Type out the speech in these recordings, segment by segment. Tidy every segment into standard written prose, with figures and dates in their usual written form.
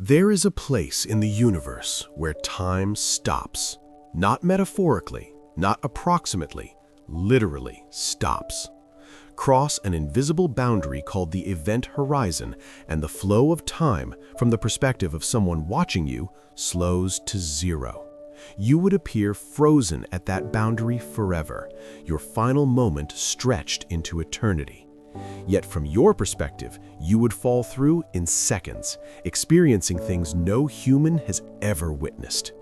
There is a place in the universe where time stops. Not metaphorically, not approximately, literally stops. Cross an invisible boundary called the event horizon, and the flow of time, from the perspective of someone watching you, slows to zero. You would appear frozen at that boundary forever, your final moment stretched into eternity. Yet from your perspective, you would fall through in seconds, experiencing things no human has ever witnessed.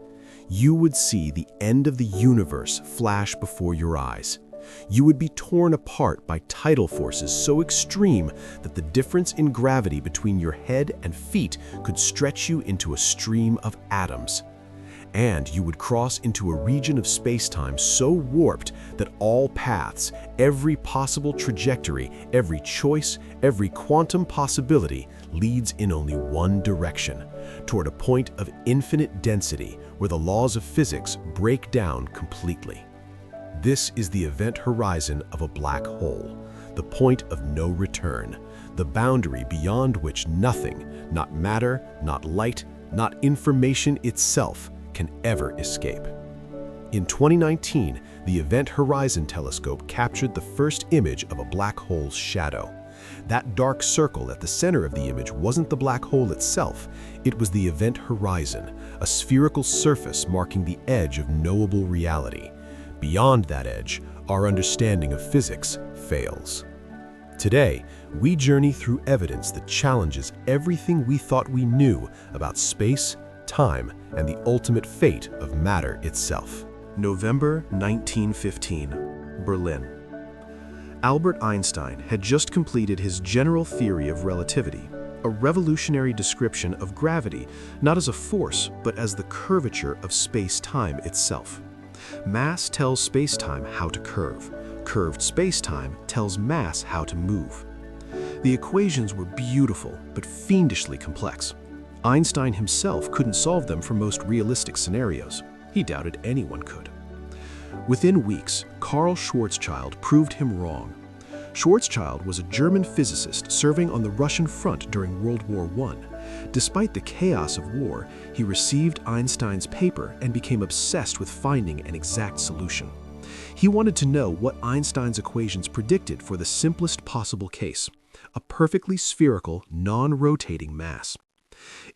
You would see the end of the universe flash before your eyes. You would be torn apart by tidal forces so extreme that the difference in gravity between your head and feet could stretch you into a stream of atoms. And you would cross into a region of space-time so warped that all paths, every possible trajectory, every choice, every quantum possibility leads in only one direction, toward a point of infinite density where the laws of physics break down completely. This is the event horizon of a black hole, the point of no return, the boundary beyond which nothing, not matter, not light, not information itself, can ever escape. In 2019, the Event Horizon Telescope captured the first image of a black hole's shadow. That dark circle at the center of the image wasn't the black hole itself, it was the event horizon, a spherical surface marking the edge of knowable reality. Beyond that edge, our understanding of physics fails. Today, we journey through evidence that challenges everything we thought we knew about space, time, and the ultimate fate of matter itself. November 1915, Berlin. Albert Einstein had just completed his general theory of relativity, a revolutionary description of gravity not as a force but as the curvature of space-time itself. Mass tells space-time how to curve. Curved space-time tells mass how to move. The equations were beautiful but fiendishly complex. Einstein himself couldn't solve them for most realistic scenarios. He doubted anyone could. Within weeks, Karl Schwarzschild proved him wrong. Schwarzschild was a German physicist serving on the Russian front during World War I. Despite the chaos of war, he received Einstein's paper and became obsessed with finding an exact solution. He wanted to know what Einstein's equations predicted for the simplest possible case, a perfectly spherical, non-rotating mass.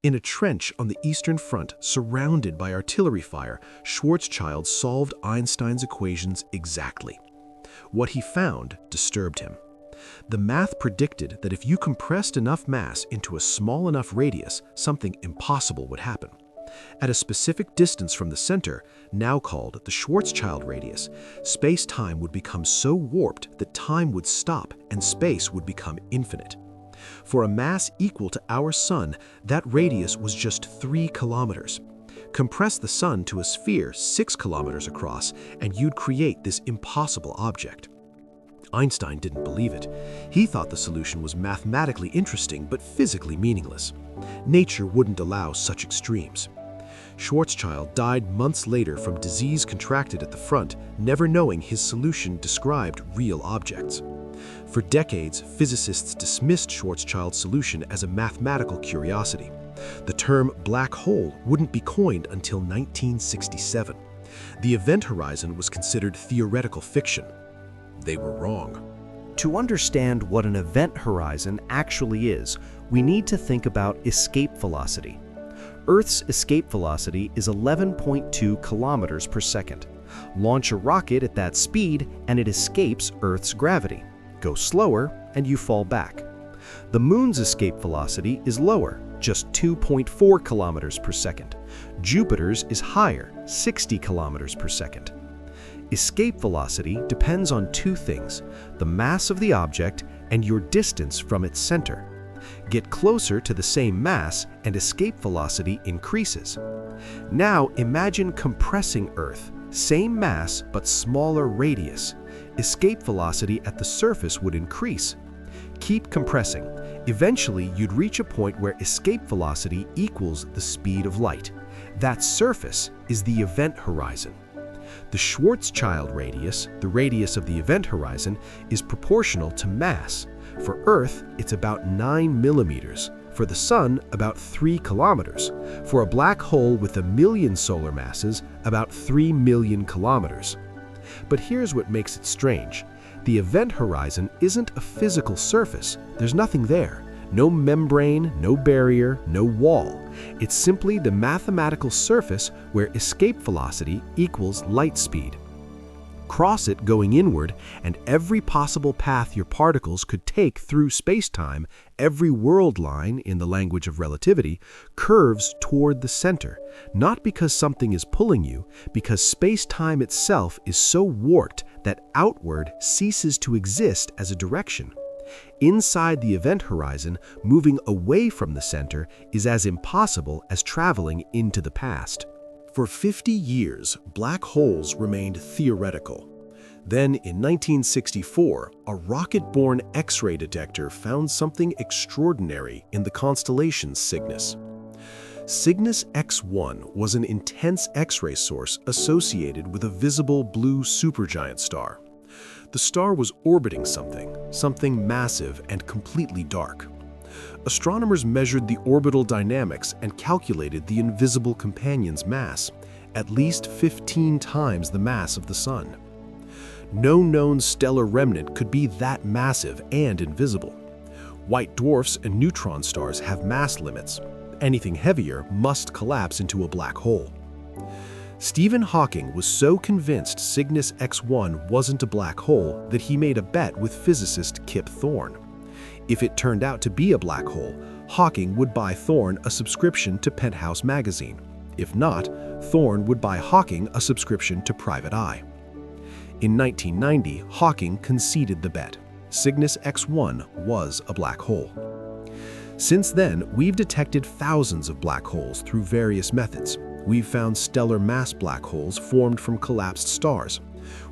In a trench on the Eastern Front, surrounded by artillery fire, Schwarzschild solved Einstein's equations exactly. What he found disturbed him. The math predicted that if you compressed enough mass into a small enough radius, something impossible would happen. At a specific distance from the center, now called the Schwarzschild radius, space-time would become so warped that time would stop and space would become infinite. For a mass equal to our Sun, that radius was just 3 kilometers. Compress the Sun to a sphere 6 kilometers across, and you'd create this impossible object. Einstein didn't believe it. He thought the solution was mathematically interesting but physically meaningless. Nature wouldn't allow such extremes. Schwarzschild died months later from disease contracted at the front, never knowing his solution described real objects. For decades, physicists dismissed Schwarzschild's solution as a mathematical curiosity. The term black hole wouldn't be coined until 1967. The event horizon was considered theoretical fiction. They were wrong. To understand what an event horizon actually is, we need to think about escape velocity. Earth's escape velocity is 11.2 kilometers per second. Launch a rocket at that speed and it escapes Earth's gravity. Go slower and you fall back. The Moon's escape velocity is lower, just 2.4 kilometers per second. Jupiter's is higher, 60 kilometers per second. Escape velocity depends on two things: the mass of the object and your distance from its center. Get closer to the same mass and escape velocity increases. Now imagine compressing Earth, same mass but smaller radius. Escape velocity at the surface would increase. Keep compressing. Eventually, you'd reach a point where escape velocity equals the speed of light. That surface is the event horizon. The Schwarzschild radius, the radius of the event horizon, is proportional to mass. For Earth, it's about 9 millimeters. For the Sun, about 3 kilometers. For a black hole with 1 million solar masses, about 3 million kilometers. But here's what makes it strange. The event horizon isn't a physical surface. There's nothing there. No membrane, no barrier, no wall. It's simply the mathematical surface where escape velocity equals light speed. Cross it going inward, and every possible path your particles could take through space-time, every world line, in the language of relativity, curves toward the center, not because something is pulling you, because space-time itself is so warped that outward ceases to exist as a direction. Inside the event horizon, moving away from the center is as impossible as traveling into the past. For 50 years, black holes remained theoretical. Then, in 1964, a rocket-borne X-ray detector found something extraordinary in the constellation Cygnus. Cygnus X1 was an intense X-ray source associated with a visible blue supergiant star. The star was orbiting something massive and completely dark. Astronomers measured the orbital dynamics and calculated the invisible companion's mass, at least 15 times the mass of the Sun. No known stellar remnant could be that massive and invisible. White dwarfs and neutron stars have mass limits. Anything heavier must collapse into a black hole. Stephen Hawking was so convinced Cygnus X1 wasn't a black hole that he made a bet with physicist Kip Thorne. If it turned out to be a black hole, Hawking would buy Thorne a subscription to Penthouse magazine. If not, Thorne would buy Hawking a subscription to Private Eye. In 1990, Hawking conceded the bet. Cygnus X1 was a black hole. Since then, we've detected thousands of black holes through various methods. We've found stellar mass black holes formed from collapsed stars.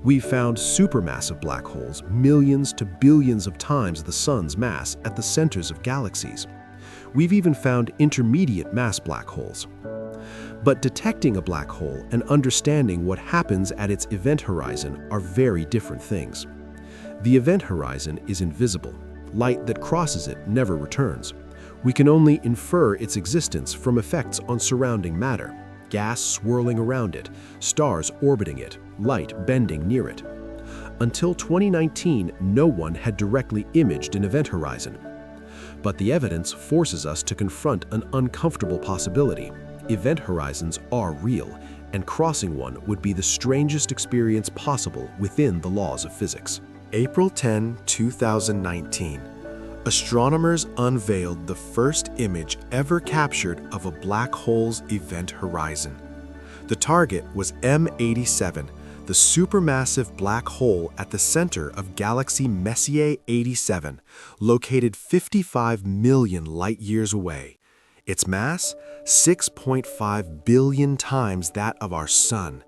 We've found supermassive black holes millions to billions of times the Sun's mass at the centers of galaxies. We've even found intermediate mass black holes. But detecting a black hole and understanding what happens at its event horizon are very different things. The event horizon is invisible. Light that crosses it never returns. We can only infer its existence from effects on surrounding matter, gas swirling around it, stars orbiting it, light bending near it. Until 2019, no one had directly imaged an event horizon. But the evidence forces us to confront an uncomfortable possibility. Event horizons are real, and crossing one would be the strangest experience possible within the laws of physics. April 10, 2019. Astronomers unveiled the first image ever captured of a black hole's event horizon. The target was M87, the supermassive black hole at the center of galaxy Messier 87, located 55 million light-years away. Its mass, 6.5 billion times that of our Sun.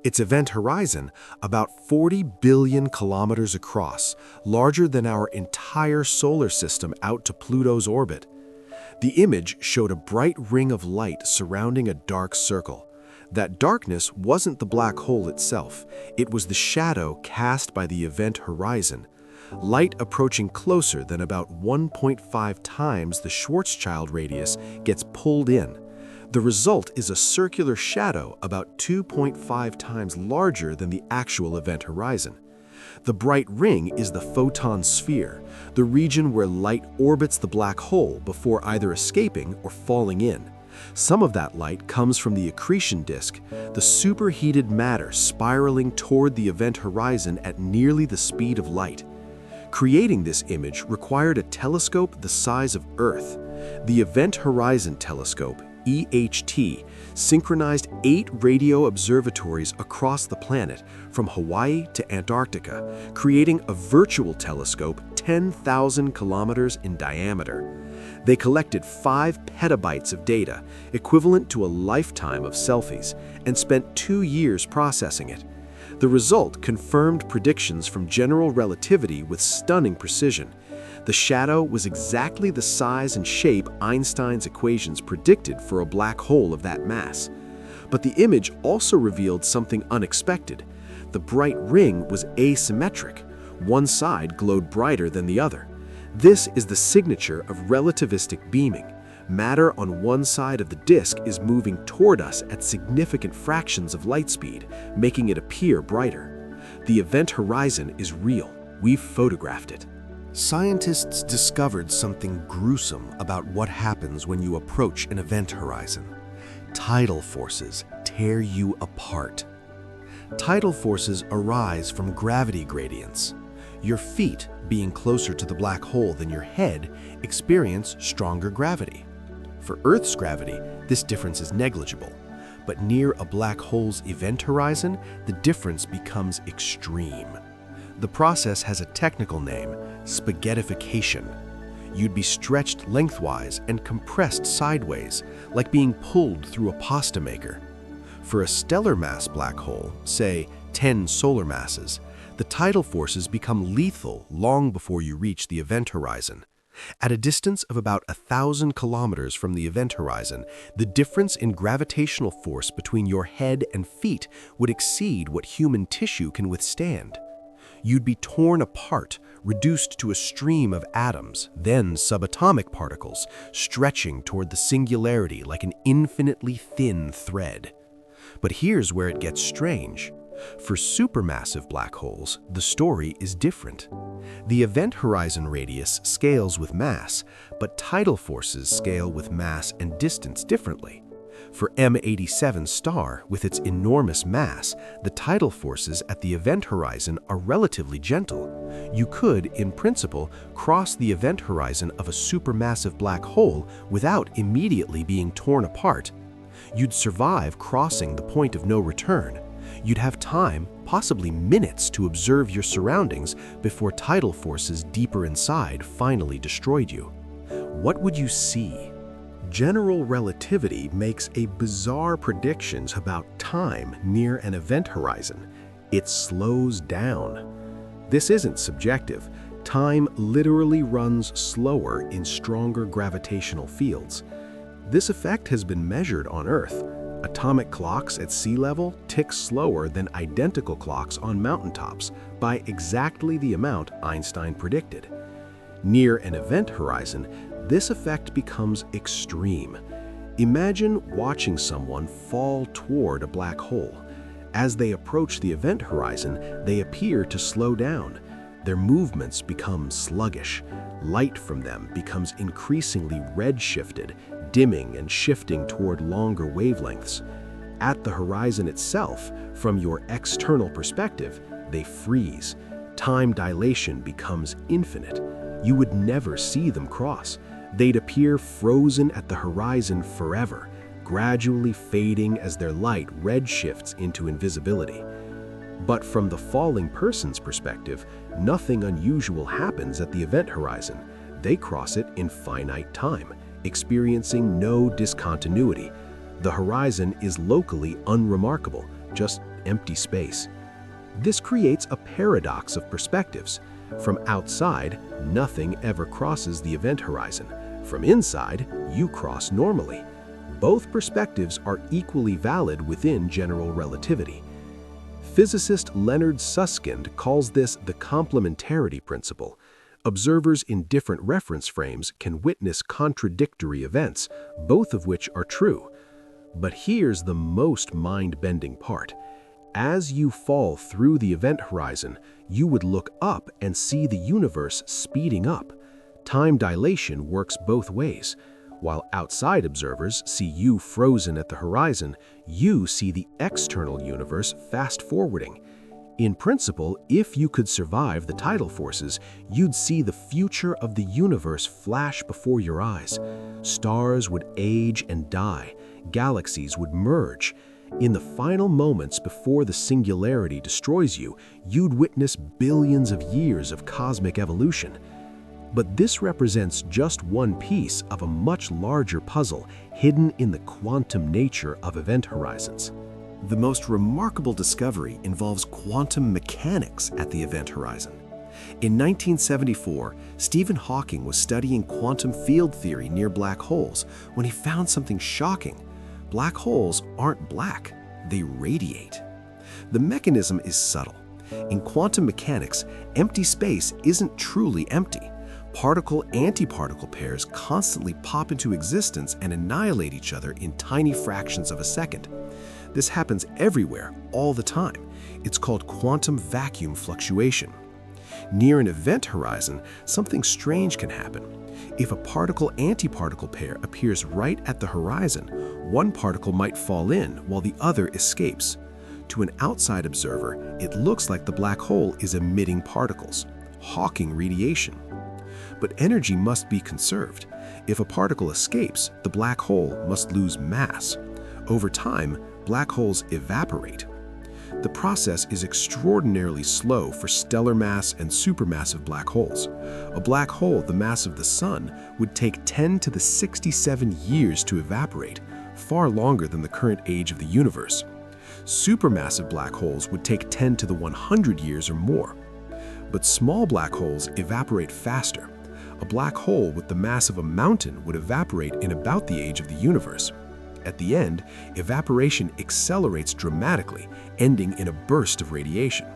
Its event horizon, about 40 billion kilometers across, larger than our entire solar system out to Pluto's orbit. The image showed a bright ring of light surrounding a dark circle. That darkness wasn't the black hole itself, it was the shadow cast by the event horizon. Light approaching closer than about 1.5 times the Schwarzschild radius gets pulled in. The result is a circular shadow about 2.5 times larger than the actual event horizon. The bright ring is the photon sphere, the region where light orbits the black hole before either escaping or falling in. Some of that light comes from the accretion disk, the superheated matter spiraling toward the event horizon at nearly the speed of light. Creating this image required a telescope the size of Earth. The Event Horizon Telescope, EHT, synchronized 8 radio observatories across the planet, from Hawaii to Antarctica, creating a virtual telescope 10,000 kilometers in diameter. They collected 5 petabytes of data, equivalent to a lifetime of selfies, and spent 2 years processing it. The result confirmed predictions from general relativity with stunning precision. The shadow was exactly the size and shape Einstein's equations predicted for a black hole of that mass. But the image also revealed something unexpected. The bright ring was asymmetric. One side glowed brighter than the other. This is the signature of relativistic beaming. Matter on one side of the disk is moving toward us at significant fractions of light speed, making it appear brighter. The event horizon is real. We've photographed it. Scientists discovered something gruesome about what happens when you approach an event horizon. Tidal forces tear you apart. Tidal forces arise from gravity gradients. Your feet, being closer to the black hole than your head, experience stronger gravity. For Earth's gravity, this difference is negligible, but near a black hole's event horizon, the difference becomes extreme. The process has a technical name, spaghettification. You'd be stretched lengthwise and compressed sideways, like being pulled through a pasta maker. For a stellar mass black hole, say 10 solar masses, the tidal forces become lethal long before you reach the event horizon. At a distance of about 1,000 kilometers from the event horizon, the difference in gravitational force between your head and feet would exceed what human tissue can withstand. You'd be torn apart, reduced to a stream of atoms, then subatomic particles, stretching toward the singularity like an infinitely thin thread. But here's where it gets strange. For supermassive black holes, the story is different. The event horizon radius scales with mass, but tidal forces scale with mass and distance differently. For M87 star, with its enormous mass, the tidal forces at the event horizon are relatively gentle. You could, in principle, cross the event horizon of a supermassive black hole without immediately being torn apart. You'd survive crossing the point of no return. You'd have time, possibly minutes, to observe your surroundings before tidal forces deeper inside finally destroyed you. What would you see? General relativity makes a bizarre predictions about time near an event horizon. It slows down. This isn't subjective. Time literally runs slower in stronger gravitational fields. This effect has been measured on Earth. Atomic clocks at sea level tick slower than identical clocks on mountaintops by exactly the amount Einstein predicted. Near an event horizon, this effect becomes extreme. Imagine watching someone fall toward a black hole. As they approach the event horizon, they appear to slow down. Their movements become sluggish. Light from them becomes increasingly redshifted, dimming and shifting toward longer wavelengths. At the horizon itself, from your external perspective, they freeze. Time dilation becomes infinite. You would never see them cross. They'd appear frozen at the horizon forever, gradually fading as their light redshifts into invisibility. But from the falling person's perspective, nothing unusual happens at the event horizon. They cross it in finite time, experiencing no discontinuity. The horizon is locally unremarkable, just empty space. This creates a paradox of perspectives. From outside, nothing ever crosses the event horizon. From inside, you cross normally. Both perspectives are equally valid within general relativity. Physicist Leonard Susskind calls this the complementarity principle. Observers in different reference frames can witness contradictory events, both of which are true. But here's the most mind-bending part. As you fall through the event horizon, you would look up and see the universe speeding up. Time dilation works both ways. While outside observers see you frozen at the horizon, you see the external universe fast-forwarding. In principle, if you could survive the tidal forces, you'd see the future of the universe flash before your eyes. Stars would age and die. Galaxies would merge. In the final moments before the singularity destroys you, you'd witness billions of years of cosmic evolution. But this represents just one piece of a much larger puzzle hidden in the quantum nature of event horizons. The most remarkable discovery involves quantum mechanics at the event horizon. In 1974, Stephen Hawking was studying quantum field theory near black holes when he found something shocking. Black holes aren't black, they radiate. The mechanism is subtle. In quantum mechanics, empty space isn't truly empty. particle-antiparticle pairs constantly pop into existence and annihilate each other in tiny fractions of a second. This happens everywhere, all the time. It's called quantum vacuum fluctuation. Near an event horizon, something strange can happen. If a particle-antiparticle pair appears right at the horizon, one particle might fall in while the other escapes. To an outside observer, it looks like the black hole is emitting particles, Hawking radiation. But energy must be conserved. If a particle escapes, the black hole must lose mass. Over time, black holes evaporate. The process is extraordinarily slow for stellar mass and supermassive black holes. A black hole the mass of the Sun would take 10 to the 67 years to evaporate, far longer than the current age of the universe. Supermassive black holes would take 10 to the 100 years or more. But small black holes evaporate faster. A black hole with the mass of a mountain would evaporate in about the age of the universe. At the end, evaporation accelerates dramatically, ending in a burst of radiation.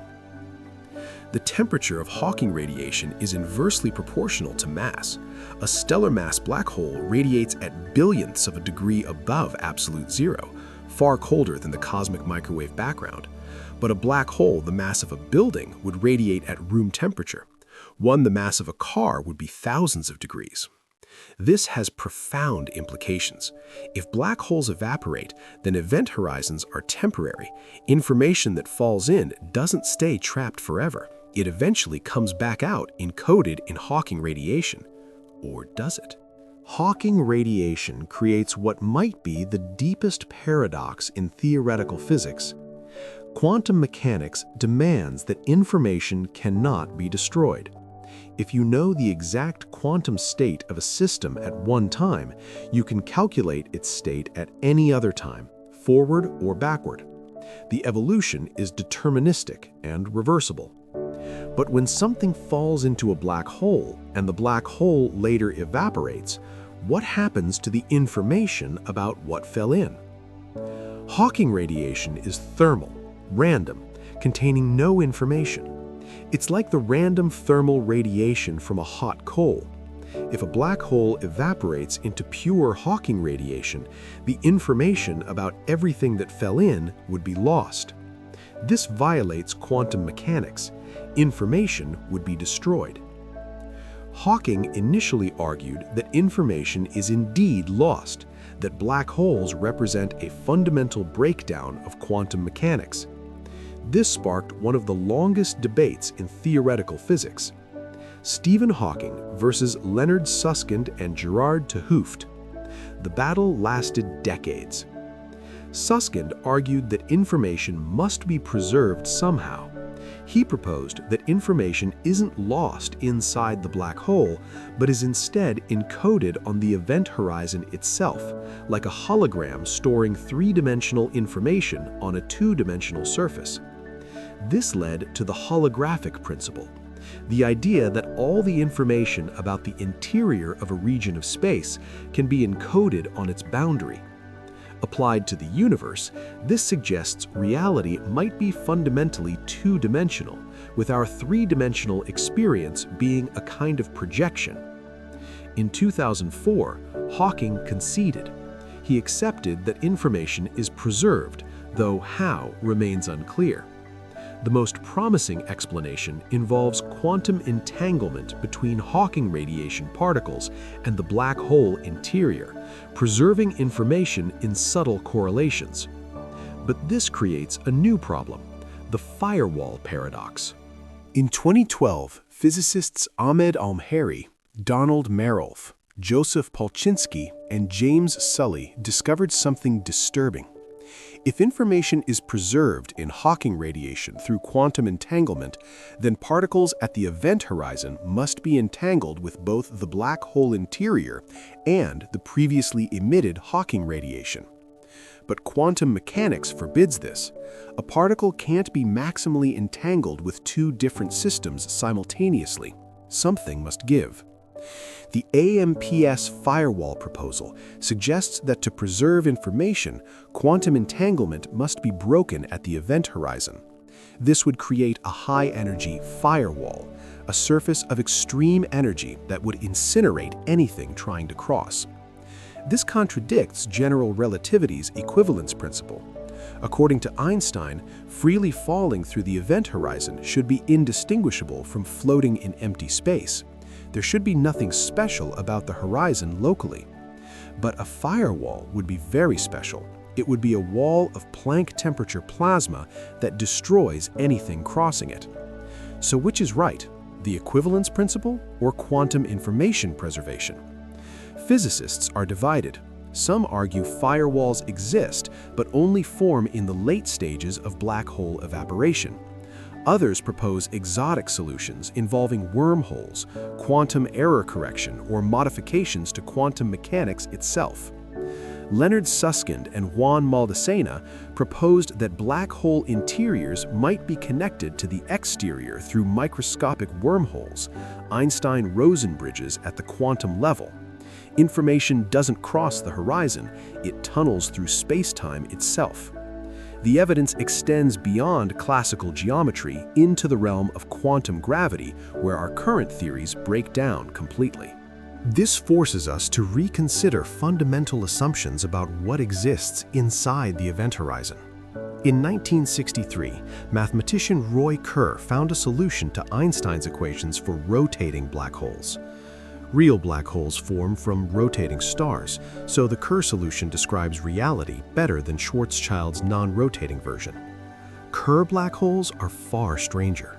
The temperature of Hawking radiation is inversely proportional to mass. A stellar mass black hole radiates at billionths of a degree above absolute zero, far colder than the cosmic microwave background. But a black hole the mass of a building would radiate at room temperature. One the mass of a car would be thousands of degrees. This has profound implications. If black holes evaporate, then event horizons are temporary. Information that falls in doesn't stay trapped forever. It eventually comes back out encoded in Hawking radiation. Or does it? Hawking radiation creates what might be the deepest paradox in theoretical physics. Quantum mechanics demands that information cannot be destroyed. If you know the exact quantum state of a system at one time, you can calculate its state at any other time, forward or backward. The evolution is deterministic and reversible. But when something falls into a black hole and the black hole later evaporates, what happens to the information about what fell in? Hawking radiation is thermal, random, containing no information. It's like the random thermal radiation from a hot coal. If a black hole evaporates into pure Hawking radiation, the information about everything that fell in would be lost. This violates quantum mechanics. Information would be destroyed. Hawking initially argued that information is indeed lost, that black holes represent a fundamental breakdown of quantum mechanics. This sparked one of the longest debates in theoretical physics. Stephen Hawking versus Leonard Susskind and Gerard 't Hooft. The battle lasted decades. Susskind argued that information must be preserved somehow. He proposed that information isn't lost inside the black hole, but is instead encoded on the event horizon itself, like a hologram storing three-dimensional information on a two-dimensional surface. This led to the holographic principle, the idea that all the information about the interior of a region of space can be encoded on its boundary. Applied to the universe, this suggests reality might be fundamentally two-dimensional, with our three-dimensional experience being a kind of projection. In 2004, Hawking conceded. He accepted that information is preserved, though how remains unclear. The most promising explanation involves quantum entanglement between Hawking radiation particles and the black hole interior, preserving information in subtle correlations. But this creates a new problem, the firewall paradox. In 2012, physicists Ahmed Almheri, Donald Merolf, Joseph Polchinski, and James Sully discovered something disturbing. If information is preserved in Hawking radiation through quantum entanglement, then particles at the event horizon must be entangled with both the black hole interior and the previously emitted Hawking radiation. But quantum mechanics forbids this. A particle can't be maximally entangled with two different systems simultaneously. Something must give. The AMPS firewall proposal suggests that to preserve information, quantum entanglement must be broken at the event horizon. This would create a high-energy firewall, a surface of extreme energy that would incinerate anything trying to cross. This contradicts general relativity's equivalence principle. According to Einstein, freely falling through the event horizon should be indistinguishable from floating in empty space. There should be nothing special about the horizon locally. But a firewall would be very special. It would be a wall of Planck temperature plasma that destroys anything crossing it. So which is right, the equivalence principle or quantum information preservation? Physicists are divided. Some argue firewalls exist, but only form in the late stages of black hole evaporation. Others propose exotic solutions involving wormholes, quantum error correction, or modifications to quantum mechanics itself. Leonard Susskind and Juan Maldacena proposed that black hole interiors might be connected to the exterior through microscopic wormholes, Einstein-Rosen bridges at the quantum level. Information doesn't cross the horizon, it tunnels through space-time itself. The evidence extends beyond classical geometry into the realm of quantum gravity, where our current theories break down completely. This forces us to reconsider fundamental assumptions about what exists inside the event horizon. In 1963, mathematician Roy Kerr found a solution to Einstein's equations for rotating black holes. Real black holes form from rotating stars, so the Kerr solution describes reality better than Schwarzschild's non-rotating version. Kerr black holes are far stranger.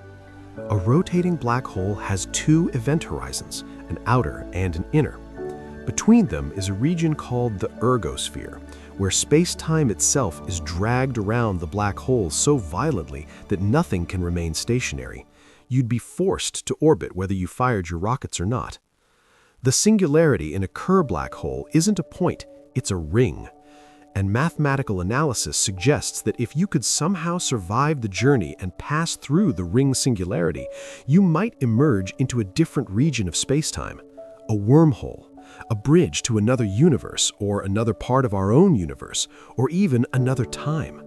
A rotating black hole has two event horizons, an outer and an inner. Between them is a region called the ergosphere, where space-time itself is dragged around the black hole so violently that nothing can remain stationary. You'd be forced to orbit whether you fired your rockets or not. The singularity in a Kerr black hole isn't a point, it's a ring. And mathematical analysis suggests that if you could somehow survive the journey and pass through the ring singularity, you might emerge into a different region of spacetime, a wormhole, a bridge to another universe or another part of our own universe, or even another time.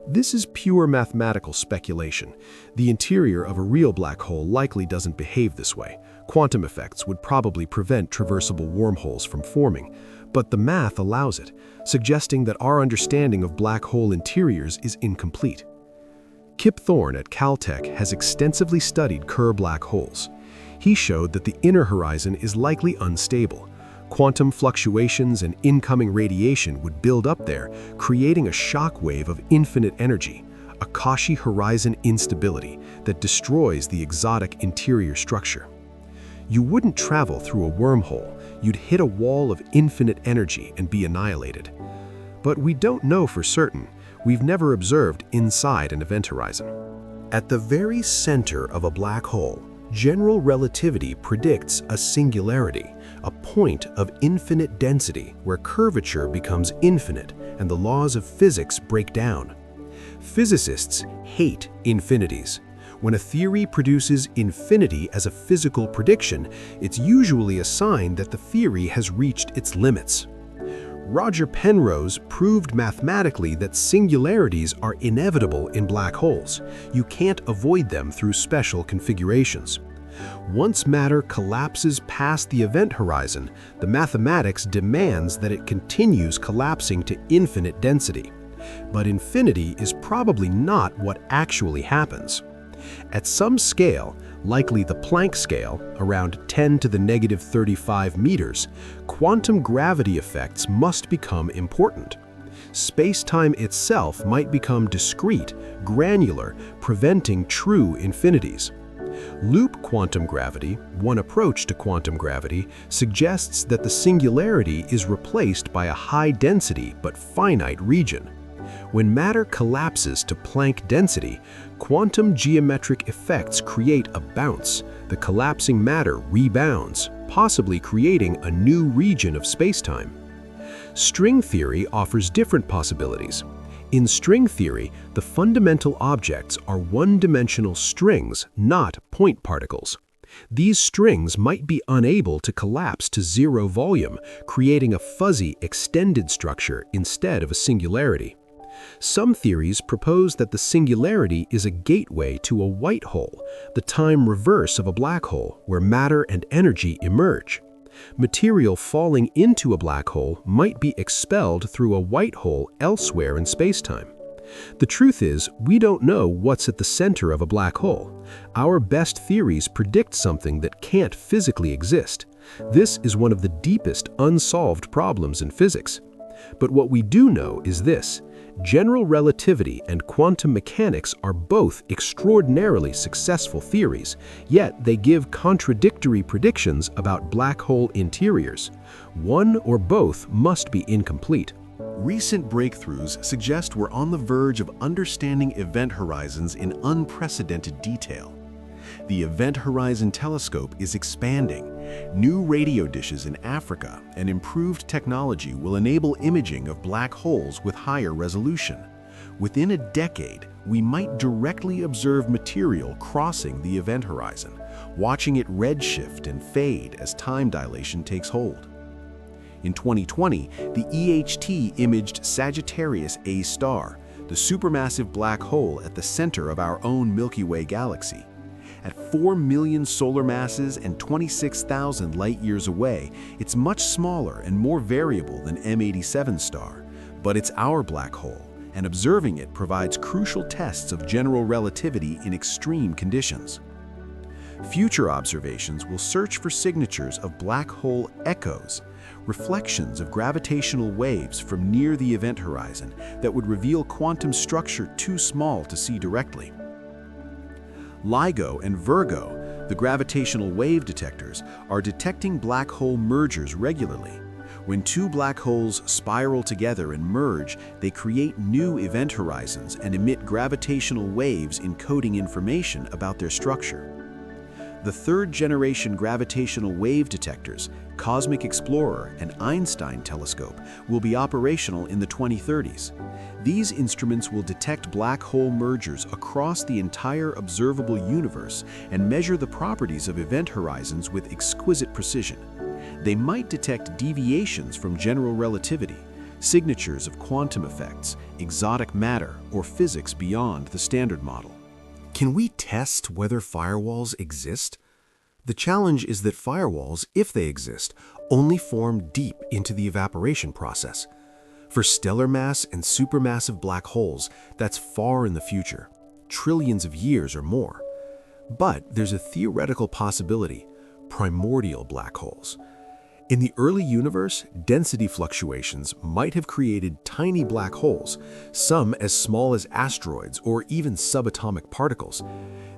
This is pure mathematical speculation. The interior of a real black hole likely doesn't behave this way. Quantum effects would probably prevent traversable wormholes from forming, but the math allows it, suggesting that our understanding of black hole interiors is incomplete. Kip Thorne at Caltech has extensively studied Kerr black holes. He showed that the inner horizon is likely unstable. Quantum fluctuations and incoming radiation would build up there, creating a shock wave of infinite energy, a Cauchy horizon instability that destroys the exotic interior structure. You wouldn't travel through a wormhole, you'd hit a wall of infinite energy and be annihilated. But we don't know for certain. We've never observed inside an event horizon. At the very center of a black hole, general relativity predicts a singularity, a point of infinite density where curvature becomes infinite and the laws of physics break down. Physicists hate infinities. When a theory produces infinity as a physical prediction, it's usually a sign that the theory has reached its limits. Roger Penrose proved mathematically that singularities are inevitable in black holes. You can't avoid them through special configurations. Once matter collapses past the event horizon, the mathematics demands that it continues collapsing to infinite density. But infinity is probably not what actually happens. At some scale, likely the Planck scale, around 10 to the negative 35 meters, quantum gravity effects must become important. Space-time itself might become discrete, granular, preventing true infinities. Loop quantum gravity, one approach to quantum gravity, suggests that the singularity is replaced by a high-density but finite region. When matter collapses to Planck density, quantum geometric effects create a bounce. The collapsing matter rebounds, possibly creating a new region of spacetime. String theory offers different possibilities. In string theory, the fundamental objects are one-dimensional strings, not point particles. These strings might be unable to collapse to zero volume, creating a fuzzy, extended structure instead of a singularity. Some theories propose that the singularity is a gateway to a white hole, the time reverse of a black hole, where matter and energy emerge. Material falling into a black hole might be expelled through a white hole elsewhere in spacetime. The truth is, we don't know what's at the center of a black hole. Our best theories predict something that can't physically exist. This is one of the deepest unsolved problems in physics. But what we do know is this: general relativity and quantum mechanics are both extraordinarily successful theories, yet they give contradictory predictions about black hole interiors. One or both must be incomplete. Recent breakthroughs suggest we're on the verge of understanding event horizons in unprecedented detail. The Event Horizon Telescope is expanding. New radio dishes in Africa and improved technology will enable imaging of black holes with higher resolution. Within a decade, we might directly observe material crossing the event horizon, watching it redshift and fade as time dilation takes hold. In 2020, the EHT imaged Sagittarius A star, the supermassive black hole at the center of our own Milky Way galaxy. At 4 million solar masses and 26,000 light-years away, it's much smaller and more variable than M87 star, but it's our black hole, and observing it provides crucial tests of general relativity in extreme conditions. Future observations will search for signatures of black hole echoes, reflections of gravitational waves from near the event horizon that would reveal quantum structure too small to see directly. LIGO and Virgo, the gravitational wave detectors, are detecting black hole mergers regularly. When two black holes spiral together and merge, they create new event horizons and emit gravitational waves encoding information about their structure. The third-generation gravitational wave detectors, Cosmic Explorer and Einstein telescope, will be operational in the 2030s. These instruments will detect black hole mergers across the entire observable universe and measure the properties of event horizons with exquisite precision. They might detect deviations from general relativity, signatures of quantum effects, exotic matter, or physics beyond the standard model. Can we test whether firewalls exist? The challenge is that firewalls, if they exist, only form deep into the evaporation process. For stellar mass and supermassive black holes, that's far in the future, trillions of years or more. But there's a theoretical possibility: primordial black holes. In the early universe, density fluctuations might have created tiny black holes, some as small as asteroids or even subatomic particles.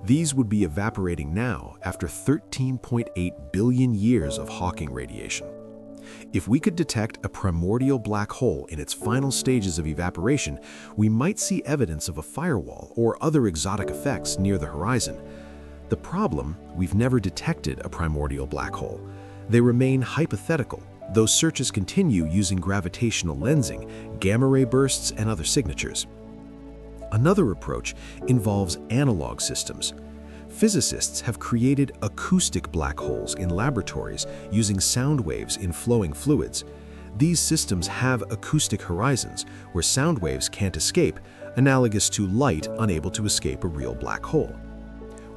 These would be evaporating now after 13.8 billion years of Hawking radiation. If we could detect a primordial black hole in its final stages of evaporation, we might see evidence of a firewall or other exotic effects near the horizon. The problem: we've never detected a primordial black hole. They remain hypothetical, though searches continue using gravitational lensing, gamma-ray bursts, and other signatures. Another approach involves analog systems. Physicists have created acoustic black holes in laboratories using sound waves in flowing fluids. These systems have acoustic horizons where sound waves can't escape, analogous to light unable to escape a real black hole.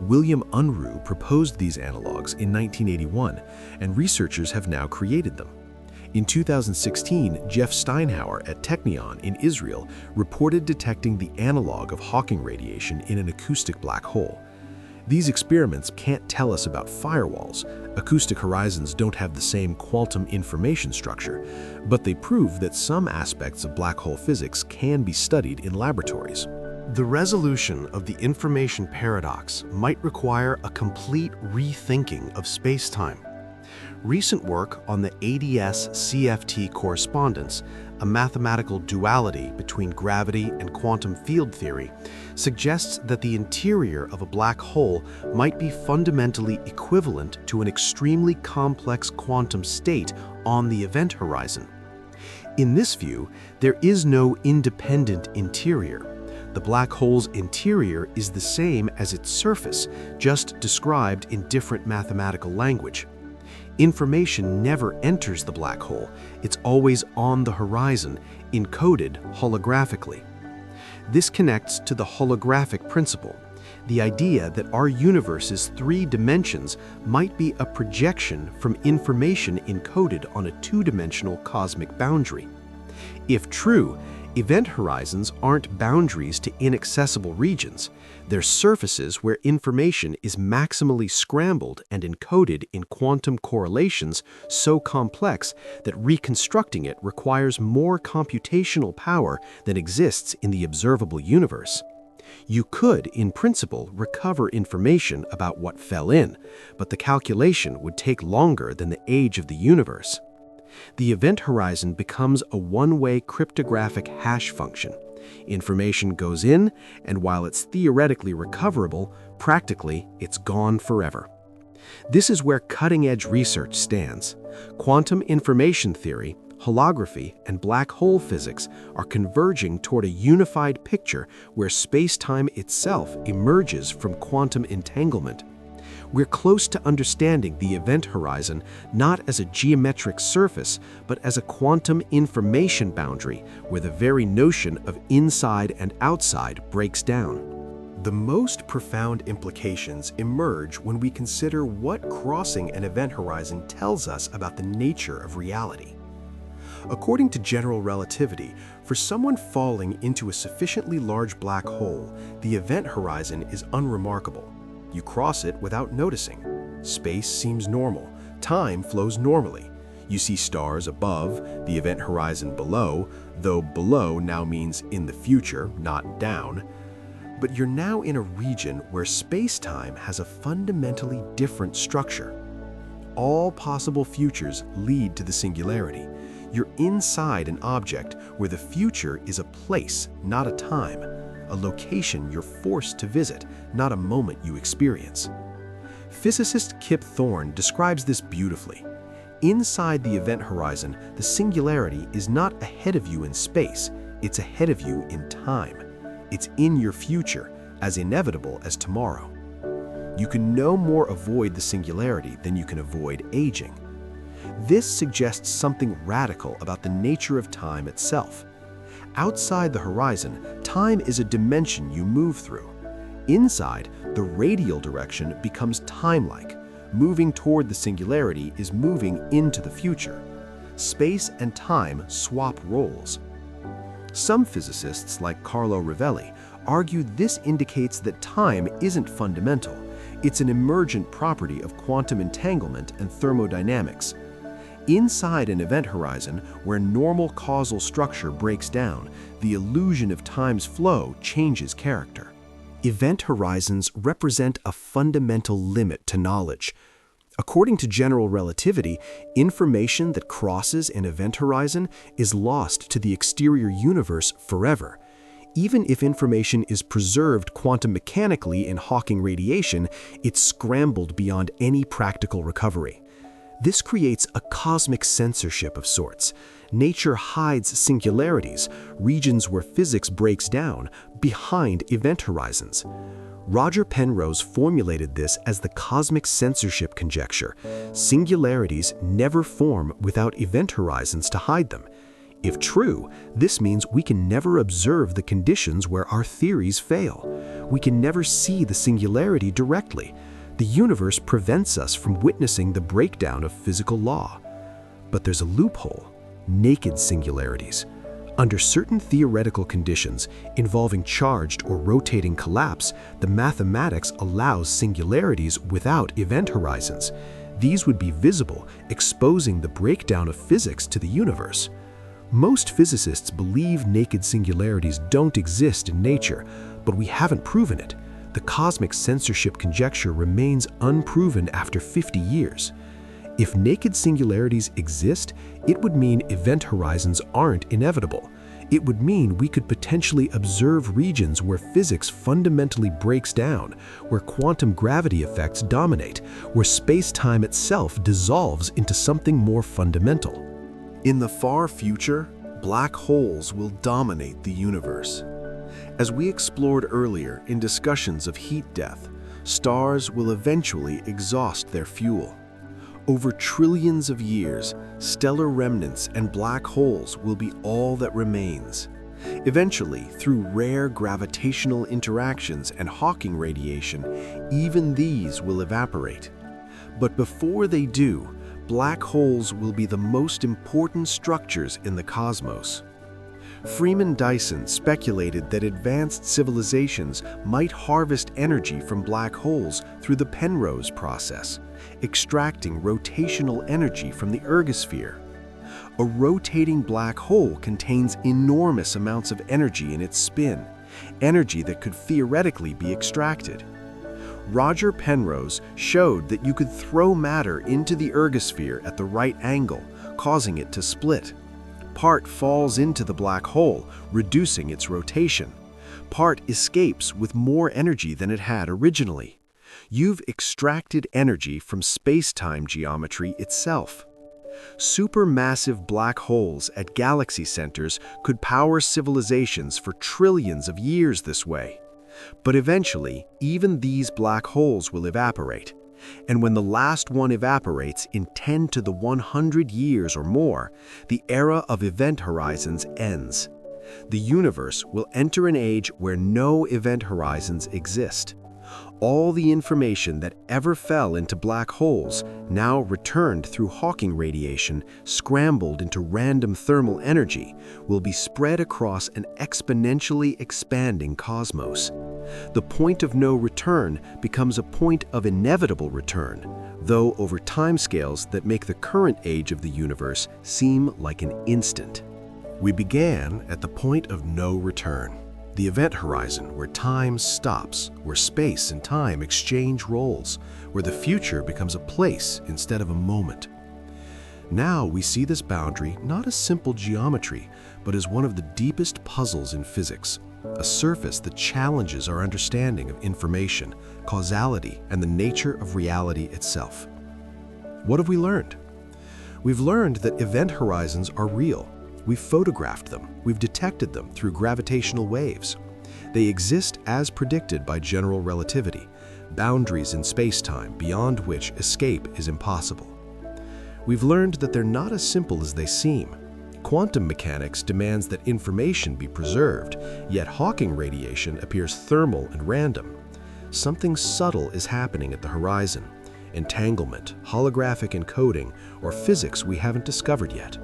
William Unruh proposed these analogs in 1981, and researchers have now created them. In 2016, Jeff Steinhauer at Technion in Israel reported detecting the analog of Hawking radiation in an acoustic black hole. These experiments can't tell us about firewalls. Acoustic horizons don't have the same quantum information structure, but they prove that some aspects of black hole physics can be studied in laboratories. The resolution of the information paradox might require a complete rethinking of space-time. Recent work on the ADS-CFT correspondence, a mathematical duality between gravity and quantum field theory, suggests that the interior of a black hole might be fundamentally equivalent to an extremely complex quantum state on the event horizon. In this view, there is no independent interior. The black hole's interior is the same as its surface, just described in different mathematical language. Information never enters the black hole. It's always on the horizon, encoded holographically. This connects to the holographic principle, the idea that our universe's 3 dimensions might be a projection from information encoded on a 2-dimensional cosmic boundary. If true, event horizons aren't boundaries to inaccessible regions. They're surfaces where information is maximally scrambled and encoded in quantum correlations so complex that reconstructing it requires more computational power than exists in the observable universe. You could, in principle, recover information about what fell in, but the calculation would take longer than the age of the universe. The event horizon becomes a one-way cryptographic hash function. Information goes in, and while it's theoretically recoverable, practically it's gone forever. This is where cutting-edge research stands. Quantum information theory, holography, and black hole physics are converging toward a unified picture where space-time itself emerges from quantum entanglement. We're close to understanding the event horizon not as a geometric surface, but as a quantum information boundary where the very notion of inside and outside breaks down. The most profound implications emerge when we consider what crossing an event horizon tells us about the nature of reality. According to general relativity, for someone falling into a sufficiently large black hole, the event horizon is unremarkable. You cross it without noticing. Space seems normal. Time flows normally. You see stars above, the event horizon below, though below now means in the future, not down. But you're now in a region where space-time has a fundamentally different structure. All possible futures lead to the singularity. You're inside an object where the future is a place, not a time, a location you're forced to visit, not a moment you experience. Physicist Kip Thorne describes this beautifully. Inside the event horizon, the singularity is not ahead of you in space, it's ahead of you in time. It's in your future, as inevitable as tomorrow. You can no more avoid the singularity than you can avoid aging. This suggests something radical about the nature of time itself. Outside the horizon, time is a dimension you move through. Inside, the radial direction becomes time-like. Moving toward the singularity is moving into the future. Space and time swap roles. Some physicists, like Carlo Rovelli, argue this indicates that time isn't fundamental. It's an emergent property of quantum entanglement and thermodynamics. Inside an event horizon, where normal causal structure breaks down, the illusion of time's flow changes character. Event horizons represent a fundamental limit to knowledge. According to general relativity, information that crosses an event horizon is lost to the exterior universe forever. Even if information is preserved quantum mechanically in Hawking radiation, it's scrambled beyond any practical recovery. This creates a cosmic censorship of sorts. Nature hides singularities, regions where physics breaks down, behind event horizons. Roger Penrose formulated this as the cosmic censorship conjecture. Singularities never form without event horizons to hide them. If true, this means we can never observe the conditions where our theories fail. We can never see the singularity directly. The universe prevents us from witnessing the breakdown of physical law. But there's a loophole: naked singularities. Under certain theoretical conditions involving charged or rotating collapse, the mathematics allows singularities without event horizons. These would be visible, exposing the breakdown of physics to the universe. Most physicists believe naked singularities don't exist in nature, but we haven't proven it. The cosmic censorship conjecture remains unproven after 50 years. If naked singularities exist, it would mean event horizons aren't inevitable. It would mean we could potentially observe regions where physics fundamentally breaks down, where quantum gravity effects dominate, where space-time itself dissolves into something more fundamental. In the far future, black holes will dominate the universe. As we explored earlier in discussions of heat death, stars will eventually exhaust their fuel. Over trillions of years, stellar remnants and black holes will be all that remains. Eventually, through rare gravitational interactions and Hawking radiation, even these will evaporate. But before they do, black holes will be the most important structures in the cosmos. Freeman Dyson speculated that advanced civilizations might harvest energy from black holes through the Penrose process, extracting rotational energy from the ergosphere. A rotating black hole contains enormous amounts of energy in its spin, energy that could theoretically be extracted. Roger Penrose showed that you could throw matter into the ergosphere at the right angle, causing it to split. Part falls into the black hole, reducing its rotation. Part escapes with more energy than it had originally. You've extracted energy from space-time geometry itself. Supermassive black holes at galaxy centers could power civilizations for trillions of years this way. But eventually, even these black holes will evaporate. And when the last one evaporates in 10 to the 100 years or more, the era of event horizons ends. The universe will enter an age where no event horizons exist. All the information that ever fell into black holes, now returned through Hawking radiation, scrambled into random thermal energy, will be spread across an exponentially expanding cosmos. The point of no return becomes a point of inevitable return, though over timescales that make the current age of the universe seem like an instant. We began at the point of no return, the event horizon where time stops, where space and time exchange roles, where the future becomes a place instead of a moment. Now we see this boundary not as simple geometry, but as one of the deepest puzzles in physics, a surface that challenges our understanding of information, causality, and the nature of reality itself. What have we learned? We've learned that event horizons are real. We've photographed them. We've detected them through gravitational waves. They exist as predicted by general relativity, boundaries in space-time beyond which escape is impossible. We've learned that they're not as simple as they seem. Quantum mechanics demands that information be preserved, yet Hawking radiation appears thermal and random. Something subtle is happening at the horizon: entanglement, holographic encoding, or physics we haven't discovered yet.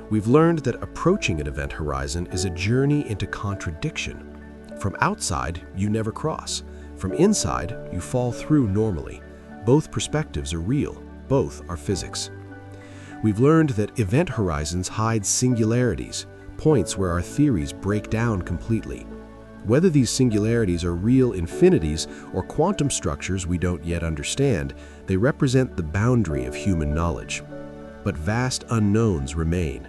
We've learned that approaching an event horizon is a journey into contradiction. From outside, you never cross. From inside, you fall through normally. Both perspectives are real. Both are physics. We've learned that event horizons hide singularities, points where our theories break down completely. Whether these singularities are real infinities or quantum structures we don't yet understand, they represent the boundary of human knowledge. But vast unknowns remain.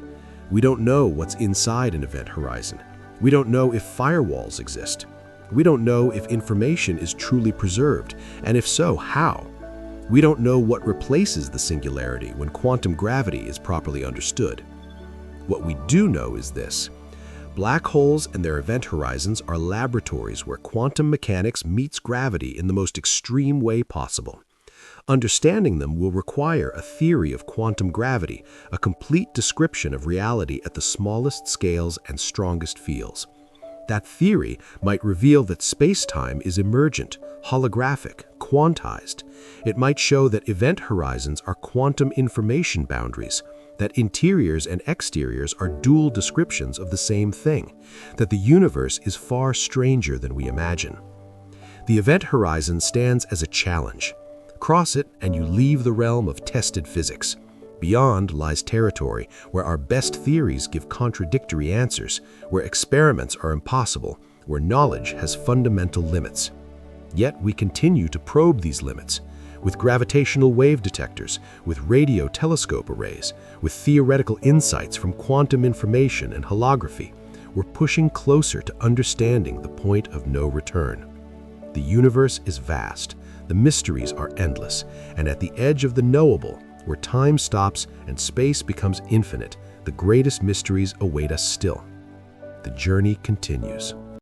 We don't know what's inside an event horizon. We don't know if firewalls exist. We don't know if information is truly preserved, and if so, how. We don't know what replaces the singularity when quantum gravity is properly understood. What we do know is this: black holes and their event horizons are laboratories where quantum mechanics meets gravity in the most extreme way possible. Understanding them will require a theory of quantum gravity, a complete description of reality at the smallest scales and strongest fields. That theory might reveal that space-time is emergent, holographic, quantized. It might show that event horizons are quantum information boundaries, that interiors and exteriors are dual descriptions of the same thing, that the universe is far stranger than we imagine. The event horizon stands as a challenge. Cross it and you leave the realm of tested physics. Beyond lies territory where our best theories give contradictory answers, where experiments are impossible, where knowledge has fundamental limits. Yet we continue to probe these limits. With gravitational wave detectors, with radio telescope arrays, with theoretical insights from quantum information and holography, we're pushing closer to understanding the point of no return. The universe is vast, the mysteries are endless, and at the edge of the knowable, where time stops and space becomes infinite, the greatest mysteries await us still. The journey continues.